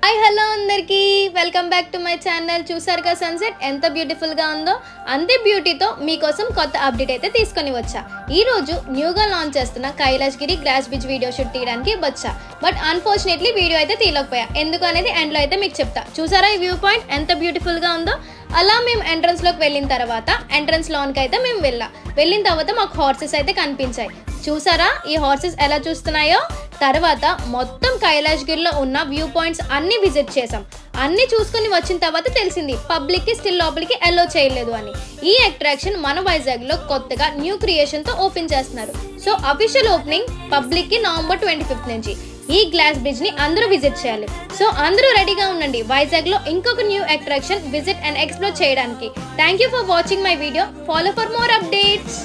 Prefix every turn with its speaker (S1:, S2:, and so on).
S1: Hi hello అందరికీ welcome back to my channel. చూసారు కదా సన్సెట్ ఎంత బ్యూటిఫుల్గా ఉందో. అంతే బ్యూటీతో మీకోసం కొత్త అప్డేట్ అయితే తీసుకొని వచ్చా. ఈ రోజు న్యూగా లాంచ్ చేస్తున్న Kailashgiri grass beach video shoot తీయడానికి వచ్చా. బట్ అన్ఫార్చునేట్లీ వీడియో అయితే తీయలేకపోయా. ఎందుకు అనేది ఎండ్లో అయితే మీకు చెప్తా. చూసారా ఈ వ్యూ పాయింట్ ఎంత బ్యూటిఫుల్గా ఉందో. అలా మేము ఎంట్రన్స్లోకి వెళ్ళిన తర్వాత ఎంట్రన్స్ లాన్కి అయితే మేము వెళ్ళిన తర్వాత మాకు హార్సెస్ అయితే కనిపించాయి. చూసారా ఈ హార్సెస్ ఎలా చూస్తున్నాయో. తర్వాత మొత్తం కైలాష్గిరిలో ఉన్న వ్యూ పాయింట్స్ అన్ని విజిట్ చేసాం. అన్ని చూసుకుని వచ్చిన తర్వాత తెలిసింది పబ్లిక్కి స్టిల్ లోపలికి అలో చేయలేదు అని. ఈ అట్రాక్షన్ మన వైజాగ్లో కొత్తగా న్యూ క్రియేషన్తో ఓపెన్ చేస్తున్నారు. సో అఫీషియల్ ఓపెనింగ్ పబ్లిక్కి నవంబర్ 25 నుంచి. ఈ గ్లాస్ బ్రిడ్జ్ ని అందరూ విజిట్ చేయాలి. సో అందరూ రెడీగా ఉండండి వైజాగ్ లో ఇంకొక new attraction visit and explore చేయడానికి. Thank you for watching my video. Follow for more updates.